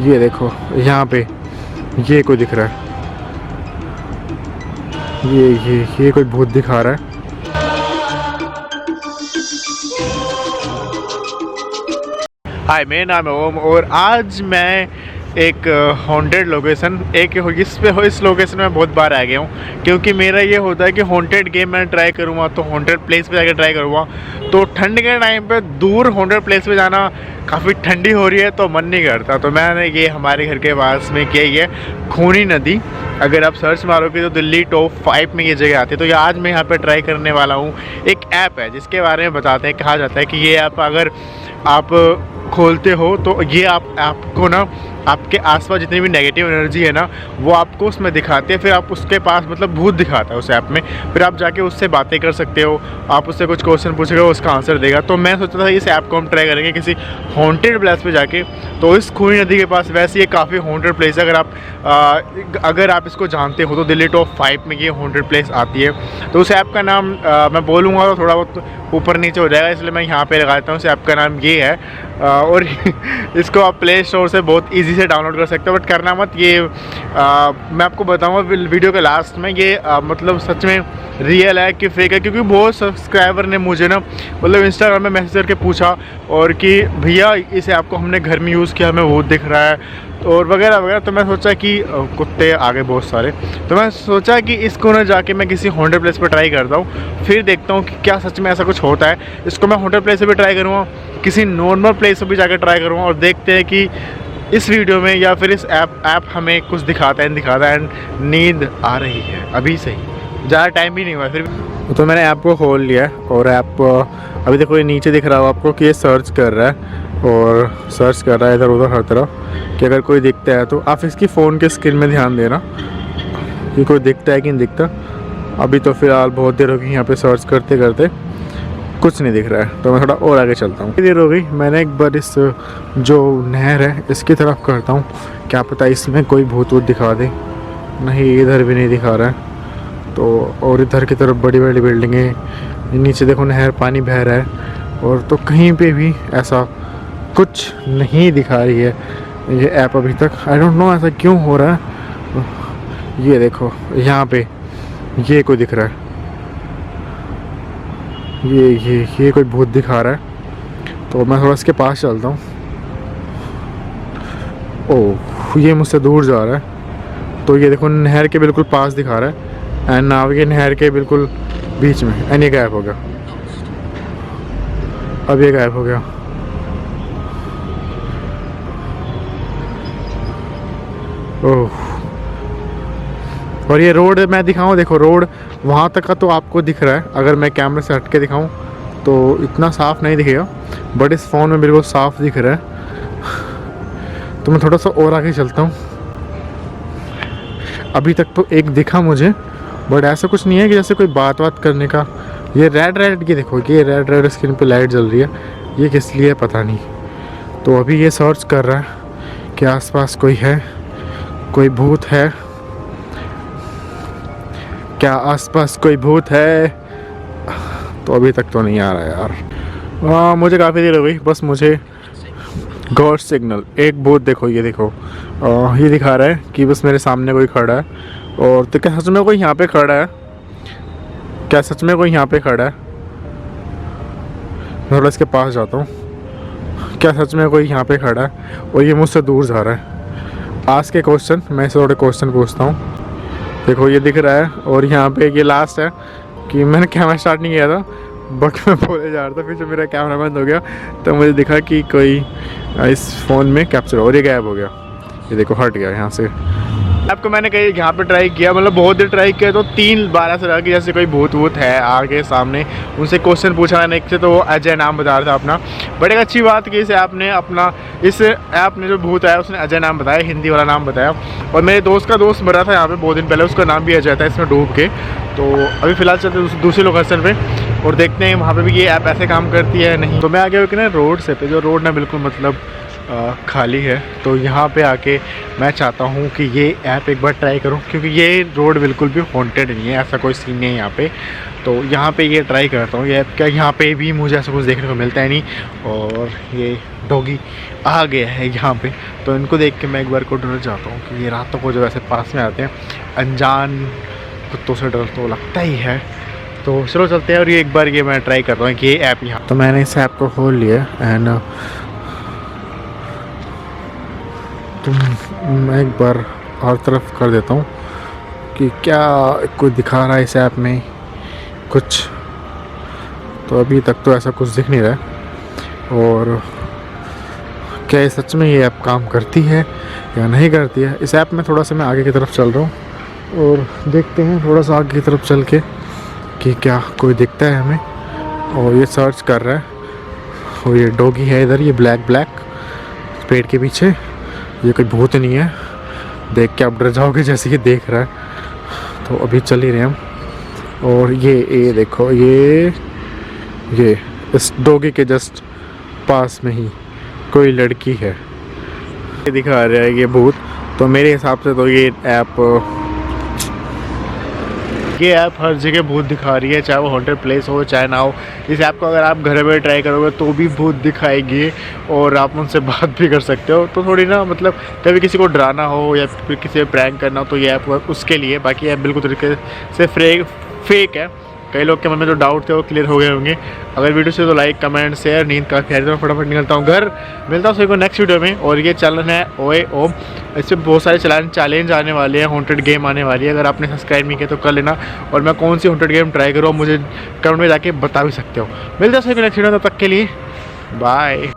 ये देखो यहाँ पे ये कोई दिख रहा है, ये कोई भूत दिखा रहा है। हाय, मेरा नाम है ओम और आज मैं एक हॉन्टेड लोकेशन इस लोकेशन में बहुत बार आ गया हूँ, क्योंकि मेरा ये होता है कि हॉन्टेड गेम मैं ट्राई करूँगा तो हॉन्टेड प्लेस पे जाकर ट्राई करूँगा। तो ठंड के टाइम पे दूर हॉन्टेड प्लेस पे जाना, काफ़ी ठंडी हो रही है तो मन नहीं करता। तो मैंने ये हमारे घर के पास में किया ही है, खूनी नदी। अगर आप सर्च मारोगे तो दिल्ली टॉप 5 में ये जगह आती है। तो ये आज मैं यहाँ पे ट्राई करने वाला हूँ। एक ऐप है जिसके बारे में बताते हैं, कहा जाता है कि ये ऐप अगर आप खोलते हो तो ये आपको ना आपके आसपास जितनी भी नेगेटिव एनर्जी है ना वो आपको उसमें दिखाते हैं। फिर आप उसके पास मतलब भूत दिखाता है उस ऐप में, फिर आप जाके उससे बातें कर सकते हो, आप उससे कुछ क्वेश्चन पूछोगे उसका आंसर देगा। तो मैं सोचा था इस ऐप को हम ट्राई करेंगे किसी हॉन्टेड प्लेस पे जाके। तो इस खूनी नदी के पास वैसे ये काफ़ी हॉन्टेड प्लेस है। अगर आप इसको जानते हो तो दिल्ली टॉप 5 में ये हॉन्टेड प्लेस आती है। तो उस ऐप का नाम मैं बोलूँगा तो थोड़ा बहुत ऊपर नीचे हो जाएगा, इसलिए मैं यहाँ पे लगाता हूँ। उस ऐप का नाम ये है और इसको आप प्ले स्टोर से बहुत इजी से डाउनलोड कर सकते हो। बट करना मत ये मैं आपको बताऊंगा वीडियो के लास्ट में ये मतलब सच में रियल है कि फेक है, क्योंकि बहुत सब्सक्राइबर ने मुझे ना मतलब इंस्टाग्राम में मैसेज करके पूछा और कि भैया इस ऐप को हमने घर में यूज़ किया, हमें वो दिख रहा है और वगैरह वगैरह। तो मैं सोचा कि कुत्ते आ गए बहुत सारे, तो मैं सोचा कि इसको ना जाके मैं किसी हॉन्टेड प्लेस पर ट्राई करता हूँ, फिर देखता हूँ कि क्या सच में ऐसा कुछ होता है। इसको मैं हॉन्टेड प्लेस पर भी ट्राई करूँगा, किसी नॉर्मल प्लेस पर भी जाकर ट्राई करूँगा और देखते हैं कि इस वीडियो में या फिर इस ऐप हमें कुछ दिखाता है। एंड नींद आ रही है अभी से ही, ज़्यादा टाइम भी नहीं हुआ फिर। तो मैंने ऐप को खोल लिया है और ऐप अभी देखो ये नीचे दिख रहा हो आपको कि ये सर्च कर रहा है और सर्च कर रहा है इधर उधर हर तरफ कि अगर कोई दिखता है तो आप इसकी फ़ोन के स्क्रीन में ध्यान देना कि कोई दिखता है कि नहीं दिखता। अभी तो फ़िलहाल बहुत देर होगी यहाँ पे सर्च करते करते, कुछ नहीं दिख रहा है। तो मैं थोड़ा और आगे चलता हूँ। देर हो गई, मैंने एक बार इस जो नहर है इसकी तरफ करता हूँ, क्या पता इसमें कोई भूत वूत दिखा दे। नहीं, इधर भी नहीं दिखा रहा है। तो और इधर की तरफ बड़ी बड़ी बिल्डिंगें, नीचे देखो नहर, पानी बह रहा है और तो कहीं पे भी ऐसा कुछ नहीं दिखा रही है ये ऐप अभी तक। आई डोंट नो ऐसा क्यों हो रहा है। ये देखो यहाँ पे ये कोई दिख रहा है, ये कोई भूत दिखा रहा है। तो मैं थोड़ा इसके पास चलता हूँ। ओह, ये मुझसे दूर जा रहा है। तो ये देखो नहर के बिल्कुल पास दिखा रहा है एंड नाव के नहर के बिल्कुल बीच में, एंड ये गायब हो गया। अब ये गायब हो गया। ओह, और ये रोड मैं दिखाऊं, देखो रोड वहाँ तक का तो आपको दिख रहा है, अगर मैं कैमरे से हट के दिखाऊं तो इतना साफ़ नहीं दिखेगा, बट इस फ़ोन में बिल्कुल साफ़ दिख रहा है। तो मैं थोड़ा सा और आगे चलता हूँ। अभी तक तो एक दिखा मुझे, बट ऐसा कुछ नहीं है कि जैसे कोई बात करने का। ये रेड ये देखो, ये रेड स्क्रीन पे लाइट जल रही है, ये किस लिए पता नहीं। तो अभी ये सर्च कर रहा है कि आसपास कोई है, कोई भूत है क्या, आसपास कोई भूत है। तो अभी तक तो नहीं आ रहा यार। मुझे काफ़ी देर हो गई, बस मुझे गॉड सिग्नल, एक भूत देखो, ये देखो ये दिखा रहा है कि बस मेरे सामने कोई खड़ा है। और तो क्या सच में कोई यहाँ पे खड़ा है? क्या सच में कोई यहाँ पे खड़ा है? मैं थोड़ा इसके पास जाता हूँ। क्या सच में कोई यहाँ पे खड़ा है और ये मुझसे दूर जा रहा है? आज के क्वेश्चन, मैं इसे थोड़े क्वेश्चन पूछता हूँ। देखो ये दिख रहा है और यहाँ पे ये लास्ट है कि मैंने कैमरा स्टार्ट नहीं किया था, बट मैं बोले जा रहा था, फिर से मेरा कैमरा बंद हो गया तो मुझे दिखा कि कोई इस फ़ोन में कैप्चर, और ये गायब हो गया। ये देखो हट गया यहाँ से। आपको मैंने कहीं यहाँ पे ट्राई किया, मतलब बहुत देर ट्राई किया, तो 3 बार ऐसा लगा कि जैसे कोई भूत वूत है आगे सामने। उनसे क्वेश्चन पूछा मैंने एक से, तो वो अजय नाम बता रहा था अपना। बट एक अच्छी बात कि इस ऐप ने जो भूत है उसने अजय नाम बताया, हिंदी वाला नाम बताया। और मेरे दोस्त का दोस्त मरा था यहाँ पे बहुत दिन पहले, उसका नाम भी अजय था इसमें डूब के। तो अभी फ़िलहाल चलते दूसरे लोकेशन पे और देखते हैं वहाँ पे भी ये ऐप ऐसे काम करती है नहीं। तो मैं आगे होकर ना रोड से पे, जो रोड ना बिल्कुल मतलब खाली है, तो यहाँ पे आके मैं चाहता हूँ कि ये ऐप एक बार ट्राई करूँ, क्योंकि ये रोड बिल्कुल भी हॉन्टेड नहीं है, ऐसा कोई सीन नहीं है यहाँ पे। तो यहाँ पे ये ट्राई करता हूँ ये ऐप, क्या यहाँ पे भी मुझे ऐसा कुछ देखने को मिलता है नहीं। और ये डॉगी आ गया है यहाँ पे। तो इनको देख के मैं एक बार को डर जाता हूँ कि ये रातों को जो ऐसे पास में आते हैं, अनजान कुत्तों से डर तो लगता ही है। तो चलो चलते हैं और ये एक बार ये मैं ट्राई करता हूँ कि ये ऐप यहाँ। तो मैंने इस ऐप को खोल लिया एंड मैं एक बार हर तरफ कर देता हूँ कि क्या कुछ दिखा रहा है इस ऐप में कुछ। तो अभी तक तो ऐसा कुछ दिख नहीं रहा है। और क्या ये सच में ये ऐप काम करती है या नहीं करती है। इस ऐप में थोड़ा सा मैं आगे की तरफ चल रहा हूँ और देखते हैं थोड़ा सा आगे की तरफ चल के कि क्या कोई दिखता है हमें। और ये सर्च कर रहा है और ये डॉगी है इधर, ये ब्लैक पेड़ के पीछे। ये कोई भूत नहीं है, देख के आप डर जाओगे जैसे ये देख रहा है। तो अभी चल ही रहे हम। और ये देखो ये इस डॉगी के जस्ट पास में ही कोई लड़की है, ये दिखा रहा है ये भूत। तो मेरे हिसाब से तो ये ऐप हर जगह भूत दिखा रही है, चाहे वो हॉन्टेड प्लेस हो चाहे ना हो। इस ऐप को अगर आप घर में ट्राई करोगे तो भी भूत दिखाएगी और आप उनसे बात भी कर सकते हो। तो थोड़ी ना मतलब कभी किसी को डराना हो या फिर किसी पे प्रैंक करना हो तो ये ऐप उसके लिए। बाकी ऐप बिल्कुल तरीके से फेक है। कई लोग के मन में जो डाउट थे वो क्लियर हो गए होंगे। अगर वीडियो से तो लाइक कमेंट शेयर। नींद काफ़ी आ रही है तो फटाफट निकलता हूँ घर। मिलता हूँ सभी को नेक्स्ट वीडियो में। और ये चैनल है ओए ओम, इसमें बहुत सारे चैलेंज आने वाले हैं, हॉन्टेड गेम आने वाली है। अगर आपने सब्सक्राइब नहीं किया तो कर लेना। और मैं कौन सी हॉन्टेड गेम ट्राई करूँ मुझे कमेंट में जाके बता भी सकते हो। मिलता है सभी को नेक्स्ट वीडियो, तब तक के लिए बाय।